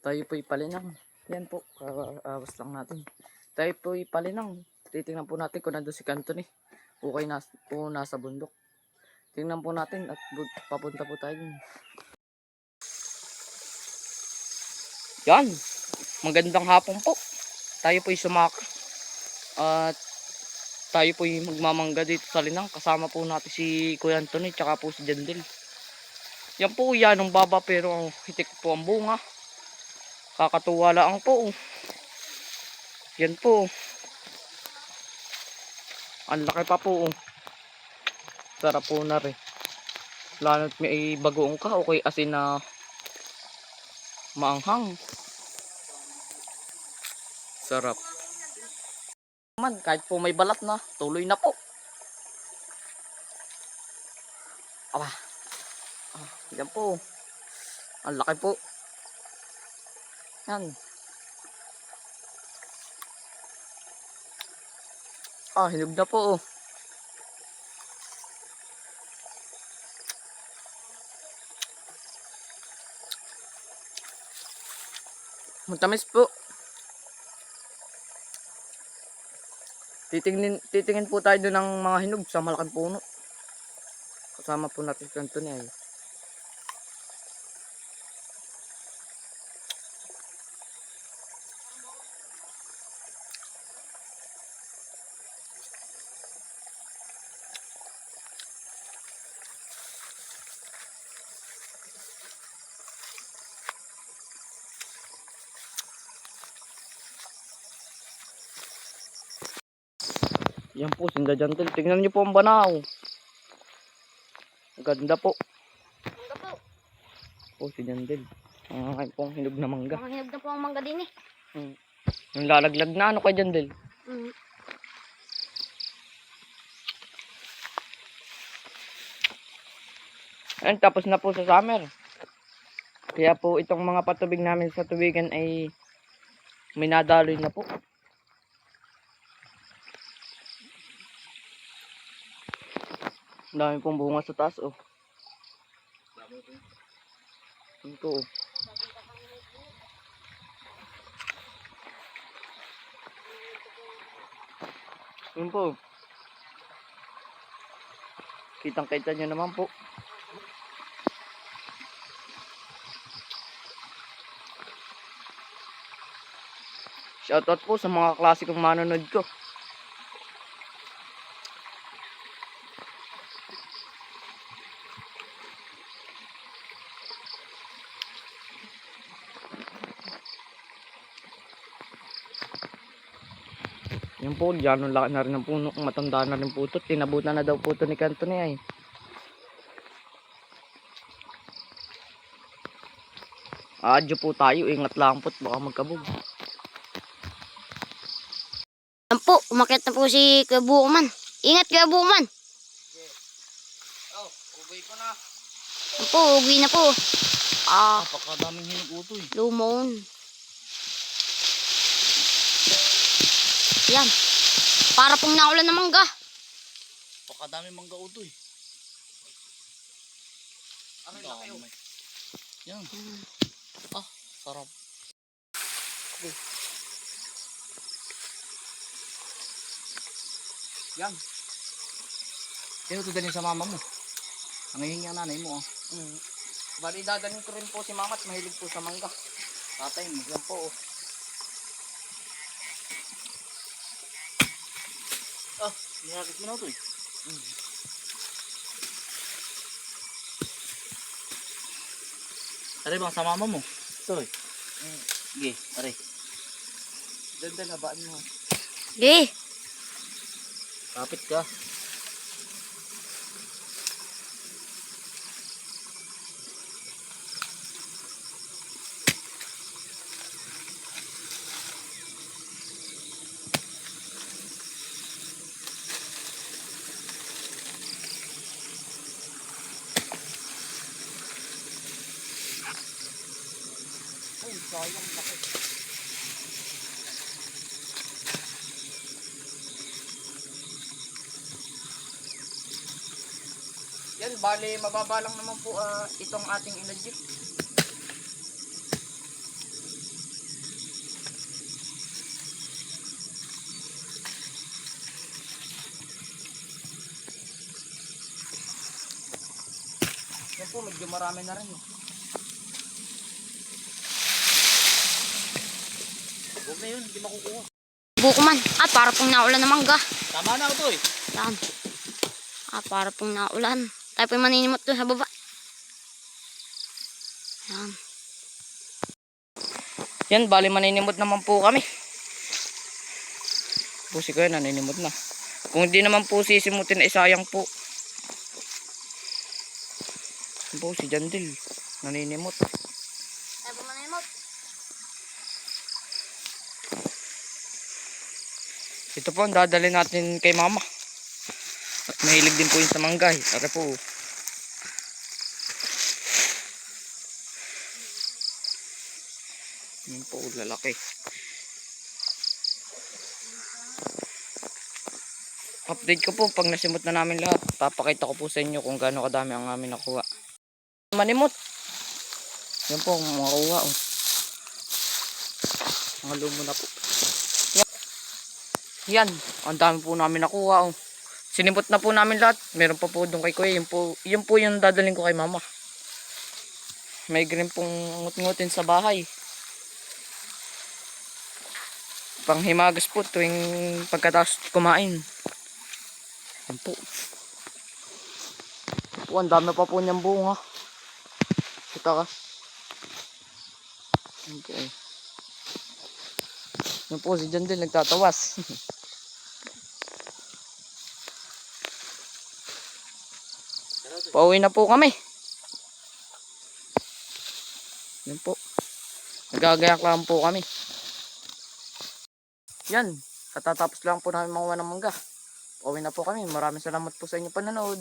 Tayo po ipalinang. Yan po, awas lang natin. Tayo po ipalinang. Titingnan po natin kung nandun si Anthony. Okay na po nasa bundok. Tingnan po natin at papunta po tayo. Yan. Magandang hapon po. Tayo po sumaka. At tayo po magmamangga dito sa linang. Kasama po natin si Kuya Anthony tsaka po si Jandel. Yan po yan ang baba pero hitik po ang bunga. Kakatuwa lang po. Yan po. Ang laki pa po. Sarap po na rin. Lalo't may bagoong ka o kay asin na maanghang. Sarap. Man, kahit po may balat na, tuloy na po. Aba. Yan po. Ang laki po. Yan. Hinog na po. Matamis po. Titingin po tayo doon ng mga hinog sa malaking puno. Kasama po natin si Anthony ay. Yan po, sinda Jantel. Tingnan niyo po ang banaw. Ganda po. Mangga po. Po, si Jantel. Ang aking pong hinog na mangga. Mga hinog na po ang mangga din eh. Yung lalaglag na ano kay Jandel. Ayun, tapos na po sa summer. Kaya po itong mga patubig namin sa tubigan ay may nadaloy na po. Ang dami pong bunga sa taas oh. Ito oh. Yun po. Kitang-kita nyo naman po. Shoutout po sa mga klasikong manonood ko. Yan po, diyan ang laki na rin ng puno. Matanda na rin po ito. Tinabutan na daw po ito ni Anthony ay. Adyo po tayo. Ingat lang po. Baka magkabog. Yan po, umakyat na po si Kuya Bukuman. Ingat Kuya Bukuman. Oh, ubay ko na. Yan po, uwi na po. Napakadaming hinog utoy. Lumon. Yan. Para pong naulan ng mangga. Napakadaming mangga utoy. Aray na kayo. Yan. Sarap. Okay. Yan. Sino ito dalhin sa mama mo? Ang hihingi ang nanay mo oh. Bali dadanin ko rin po si mama at mahilig po sa mangga. Tatay mo. Yan po oh. Niyakit mo na ito eh. Aray bang sa mama mo? Ito eh. Sige, aray. Ganda na baan mo. Di. Kapit ka. Ay, sayang laki. Yan, bali mababa lang naman po itong ating energy. marami na rin. Huwag na yun, hindi makukuha. Buko man. Para pong naulan ng mangga. Tama na ito eh. Saan? Para pong naulan. Tayo po maninimot doon sa baba. Yan. Yan, bali maninimot naman po kami. Pusi ko yan, naninimot na. Kung hindi naman po sisimutin ay sayang po. Yan po si Jandil, naninimot. Tayo po maninimot. Ito po ang dadalhin natin kay mama. At mahilig din po yun sa manggay. Tara po. Yan po, lalaki. Update ko po pag nasimot na namin lahat. Papakita ko po sa inyo kung gaano kadami ang amin nakuha. Manimot. Yan po, mga kuha. Oh. Mga lumo na po. Yan, ang dami po namin nakuha. Oh. Sinimot na po namin lahat. Meron pa po doon kay kuya. Yun po yung dadalhin ko kay mama. May green pong ngut-ngutin sa bahay. Panghimagas po tuwing pagkatapos kumain. Yan po. Oh, ang dami pa po niyang bunga. Kita ka. Yan po. Yan po si John din nagtatawas. Pauwi na po kami. Yan po. Nagagayak lang po kami. Yan. Katatapos lang po namin makuha ng mangga. Pauwi na po kami. Maraming salamat po sa inyong panonood.